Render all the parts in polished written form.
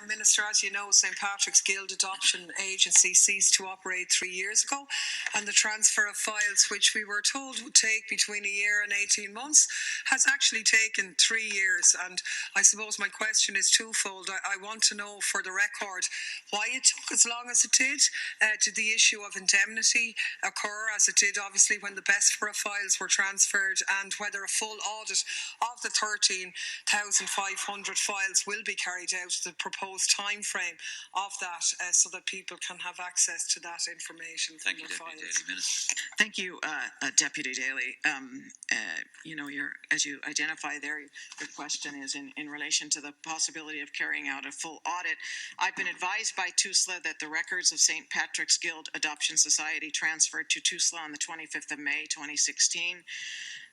Minister, as you know, St. Patrick's Guild Adoption Agency ceased to operate 3 years ago, and the transfer of files, which we were told would take between a year and 18 months, has actually taken 3 years. And I suppose my question is twofold. I want to know, for the record, why it took as long as it did. Did the issue of indemnity occur, as it did obviously when the Bessborough files were transferred, and whether a full audit of the 13,500 files will be carried out, the proposed time frame of that, so that people can have access to that information from the files. Deputy Daly, Minister. Thank you, Deputy Daly. As you identify there, your question is in relation to the possibility of carrying out a full audit. I've been advised by TUSLA that the records of St. Patrick's Guild Adoption Society transferred to TUSLA on the 25th of May, 2016.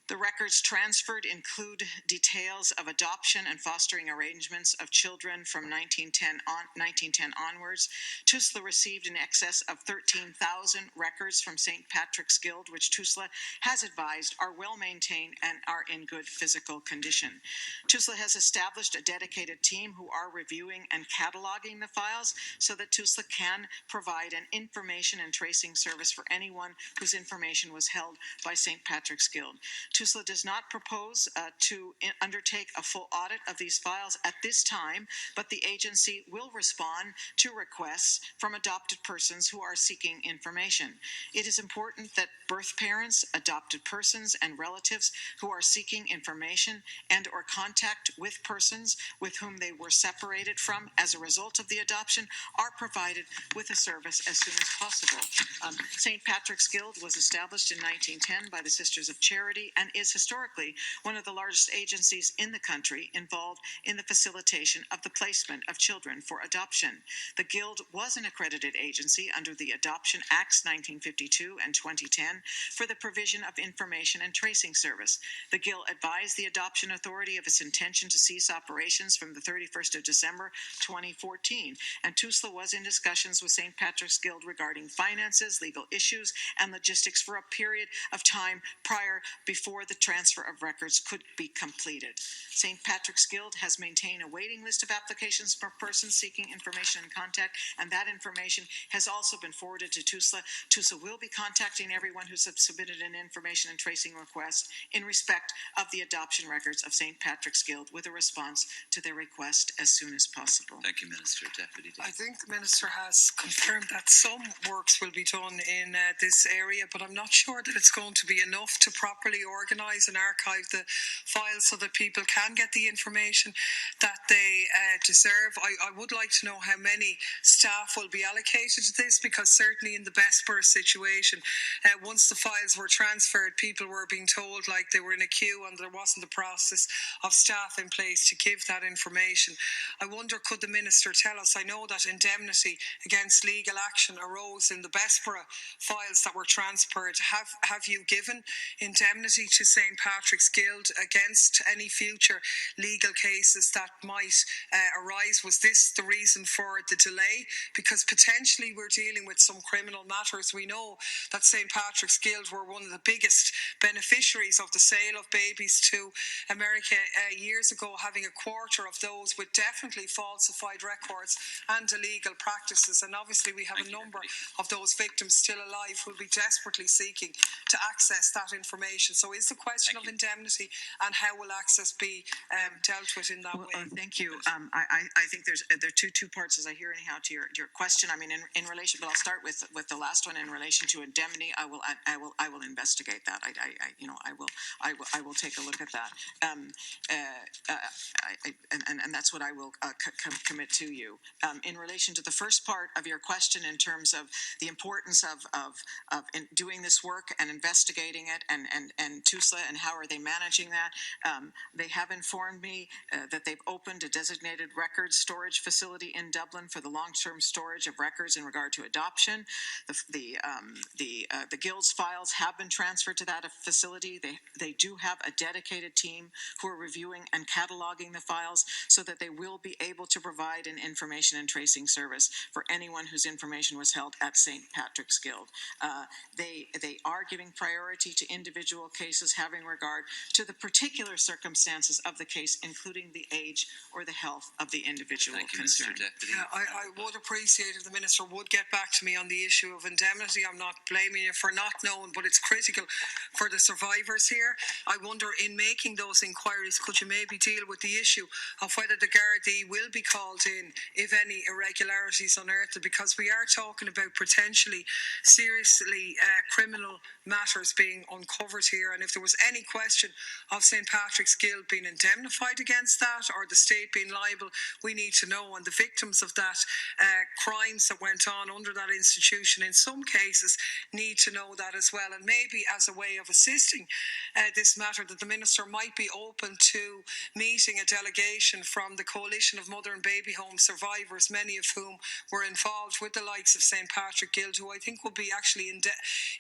The records transferred include details of adoption and fostering arrangements of children from 1910 onwards. TUSLA received in excess of 13,000 records from St. Patrick's Guild, which TUSLA has advised are well maintained and are in good physical condition. TUSLA has established a dedicated team who are reviewing and cataloging the files so that TUSLA can provide an information and tracing service for anyone whose information was held by St. Patrick's Guild. TUSLA does not propose to undertake a full audit of these files at this time, but the agency will respond to requests from adopted persons who are seeking information. It is important that birth parents, adopted persons, and relatives who are seeking information and or contact with persons with whom they were separated from as a result of the adoption are provided with a service as soon as possible. St. Patrick's Guild was established in 1910 by the Sisters of Charity and is historically one of the largest agencies in the country involved in the facilitation of the placement of children for adoption. The Guild was an accredited agency under the Adoption Acts 1952 and 2010 for the provision of information and tracing service. The Guild advised the Adoption Authority of its intention to cease operations from the 31st of December 2014, and TUSLA was in discussions with St. Patrick's Guild regarding finances, legal issues, and logistics for a period of time before the transfer of records could be completed. St. Patrick's Guild has maintained a waiting list of applications for persons seeking information and contact, and that information has also been forwarded to TUSLA. TUSLA will be contacting everyone who submitted an information and tracing request in respect of the adoption records of St. Patrick's Guild with a response to their request as soon as possible. Thank you, Minister. Deputy Daly. I think the Minister has confirmed that some works will be done in this area, but I'm not sure that it's going to be enough to properly organise and archive the files so that people can get the information that they deserve. I would like to know how many staff will be allocated to this, because certainly in the Bessborough situation, once the files were transferred, people were being told like they were in a queue and there wasn't the process of staff in place to give that information. I wonder, could the Minister tell us, I know that indemnity against legal action arose in the Bessborough files that were transferred. Have you given indemnity to St. Patrick's Guild against any future legal cases that might arise? Was this the reason for the delay? Because potentially we're dealing with some criminal matters. We know that St. Patrick's Guild were one of the biggest beneficiaries of the sale of babies to America years ago, having a quarter of those with definitely falsified records and illegal practices. And obviously we have a number of those victims still alive who will be desperately seeking to access that information. So is the question of indemnity and how will access be dealt with in that way? Thank you. I think there are two parts, as I hear anyhow, to your question. I mean, in relation, but I'll start with the last one in relation to indemnity. I will investigate that. I will take a look at that. And that's what I will commit to you. In relation to the first part of your question, in terms of the importance of doing this work and investigating it, and TUSLA and how are they managing that, they have informed me that they've opened a designated records storage facility in Dublin for the long-term storage of records in regard to adoption. The Guild's files have been transferred to that facility. They do have a dedicated team who are reviewing and cataloging the files so that they will be able to provide an information and tracing service for anyone whose information was held at St. Patrick's Guild. They are giving priority to individual cases cases having regard to the particular circumstances of the case, including the age or the health of the individual concerned. Yeah, I would appreciate if the Minister would get back to me on the issue of indemnity. I'm not blaming you for not knowing, but it's critical for the survivors here. I wonder, in making those inquiries, could you maybe deal with the issue of whether the Gardaí will be called in if any irregularities unearthed, because we are talking about potentially seriously criminal matters being uncovered here, and if there was any question of St. Patrick's Guild being indemnified against that or the state being liable, we need to know, and the victims of that crimes that went on under that institution in some cases need to know that as well. And maybe as a way of assisting this matter, that the Minister might be open to meeting a delegation from the Coalition of Mother and Baby Home Survivors, many of whom were involved with the likes of St. Patrick Guild, who I think would be actually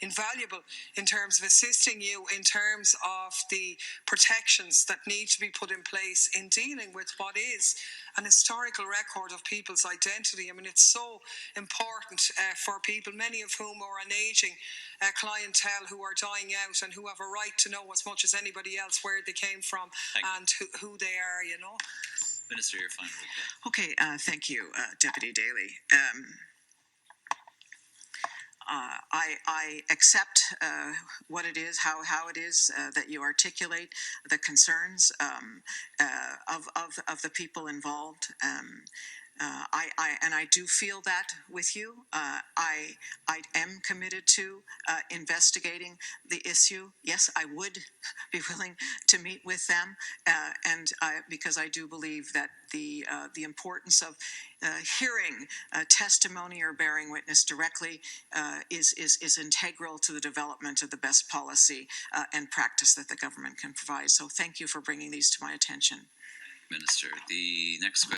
invaluable in terms of assisting you in terms of the protections that need to be put in place in dealing with what is an historical record of people's identity. I mean, it's so important for people, many of whom are an ageing clientele who are dying out and who have a right to know as much as anybody else where they came from and who they are, you know. Minister, your final reply. Okay, thank you, Deputy Daly. I accept what it is, how it is that you articulate the concerns of the people involved. And I do feel that with you. I am committed to investigating the issue. Yes, I would be willing to meet with them, because I do believe that the importance of hearing testimony or bearing witness directly is integral to the development of the best policy and practice that the government can provide. So thank you for bringing these to my attention. Minister, the next question.